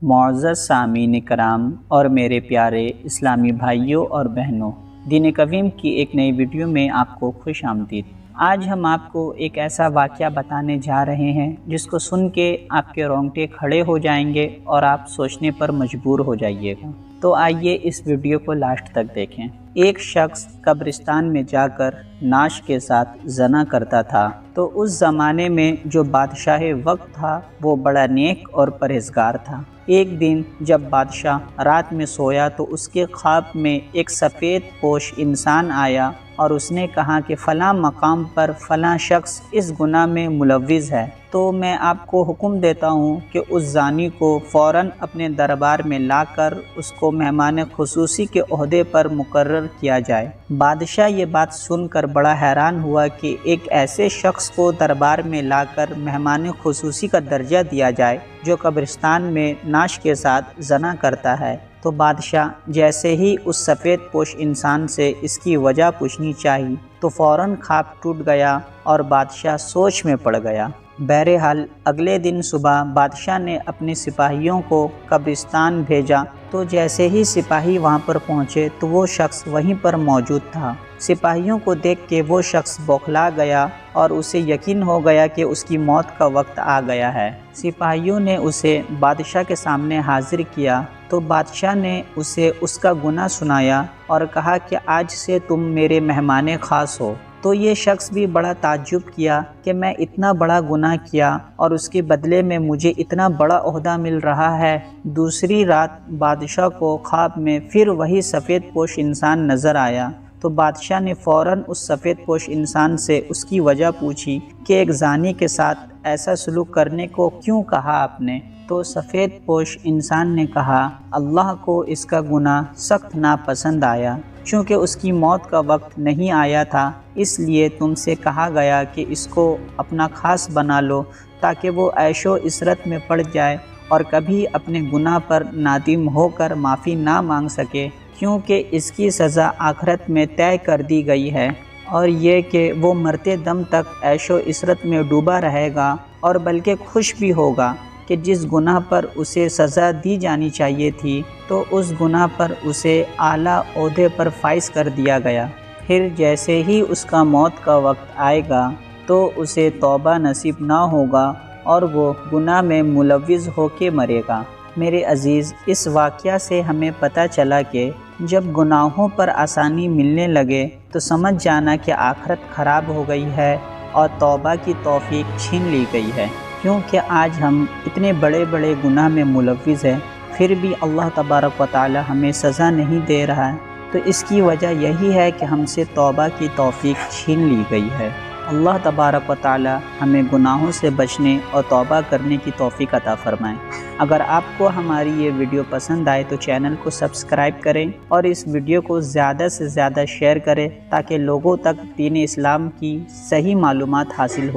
معزز سامعین کرام اور میرے پیارے اسلامی بھائیوں اور بہنوں، دین قویم کی ایک نئی ویڈیو میں آپ کو خوش آمدید۔ آج ہم آپ کو ایک ایسا واقعہ بتانے جا رہے ہیں جس کو سن کے آپ کے رونگٹے کھڑے ہو جائیں گے اور آپ سوچنے پر مجبور ہو جائیے گا۔ تو آئیے اس ویڈیو کو لاسٹ تک دیکھیں۔ ایک شخص قبرستان میں جا کر نعش کے ساتھ زنا کرتا تھا، تو اس زمانے میں جو بادشاہ وقت تھا وہ بڑا نیک اور پرہیزگار تھا۔ ایک دن جب بادشاہ رات میں سویا تو اس کے خواب میں ایک سفید پوش انسان آیا اور اس نے کہا کہ فلاں مقام پر فلاں شخص اس گناہ میں ملوث ہے، تو میں آپ کو حکم دیتا ہوں کہ اس زانی کو فوراً اپنے دربار میں لا کر اس کو مہمان خصوصی کے عہدے پر مقرر کیا جائے۔ بادشاہ یہ بات سن کر بڑا حیران ہوا کہ ایک ایسے شخص کو دربار میں لا کر مہمان خصوصی کا درجہ دیا جائے جو قبرستان میں نعش کے ساتھ زنا کرتا ہے۔ تو بادشاہ جیسے ہی اس سفید پوش انسان سے اس کی وجہ پوچھنی چاہی تو فوراً خواب ٹوٹ گیا اور بادشاہ سوچ میں پڑ گیا۔ بہرحال اگلے دن صبح بادشاہ نے اپنے سپاہیوں کو قبرستان بھیجا، تو جیسے ہی سپاہی وہاں پر پہنچے تو وہ شخص وہیں پر موجود تھا۔ سپاہیوں کو دیکھ کے وہ شخص بوکھلا گیا اور اسے یقین ہو گیا کہ اس کی موت کا وقت آ گیا ہے۔ سپاہیوں نے اسے بادشاہ کے سامنے حاضر کیا تو بادشاہ نے اسے اس کا گناہ سنایا اور کہا کہ آج سے تم میرے مہمان خاص ہو۔ تو یہ شخص بھی بڑا تعجب کیا کہ میں اتنا بڑا گناہ کیا اور اس کے بدلے میں مجھے اتنا بڑا عہدہ مل رہا ہے۔ دوسری رات بادشاہ کو خواب میں پھر وہی سفید پوش انسان نظر آیا، تو بادشاہ نے فوراً اس سفید پوش انسان سے اس کی وجہ پوچھی کہ ایک زانی کے ساتھ ایسا سلوک کرنے کو کیوں کہا آپ نے؟ تو سفید پوش انسان نے کہا، اللہ کو اس کا گناہ سخت ناپسند آیا، چونکہ اس کی موت کا وقت نہیں آیا تھا، اس لیے تم سے کہا گیا کہ اس کو اپنا خاص بنا لو تاکہ وہ عیش و عشرت میں پڑ جائے اور کبھی اپنے گناہ پر نادم ہو کر معافی نہ مانگ سکے، کیونکہ اس کی سزا آخرت میں طے کر دی گئی ہے، اور یہ کہ وہ مرتے دم تک عیش و عشرت میں ڈوبا رہے گا اور بلکہ خوش بھی ہوگا کہ جس گناہ پر اسے سزا دی جانی چاہیے تھی تو اس گناہ پر اسے اعلیٰ عہدے پر فائز کر دیا گیا۔ پھر جیسے ہی اس کا موت کا وقت آئے گا تو اسے توبہ نصیب نہ ہوگا اور وہ گناہ میں ملوث ہو کے مرے گا۔ میرے عزیز، اس واقعہ سے ہمیں پتہ چلا کہ جب گناہوں پر آسانی ملنے لگے تو سمجھ جانا کہ آخرت خراب ہو گئی ہے اور توبہ کی توفیق چھین لی گئی ہے، کیونکہ آج ہم اتنے بڑے بڑے گناہ میں ملوث ہیں پھر بھی اللہ تبارک و تعالی ہمیں سزا نہیں دے رہا ہے۔ تو اس کی وجہ یہی ہے کہ ہم سے توبہ کی توفیق چھین لی گئی ہے۔ اللہ تبارک و تعالی ہمیں گناہوں سے بچنے اور توبہ کرنے کی توفیق عطا فرمائے۔ اگر آپ کو ہماری یہ ویڈیو پسند آئے تو چینل کو سبسکرائب کریں اور اس ویڈیو کو زیادہ سے زیادہ شیئر کریں تاکہ لوگوں تک دین اسلام کی صحیح معلومات حاصل ہو۔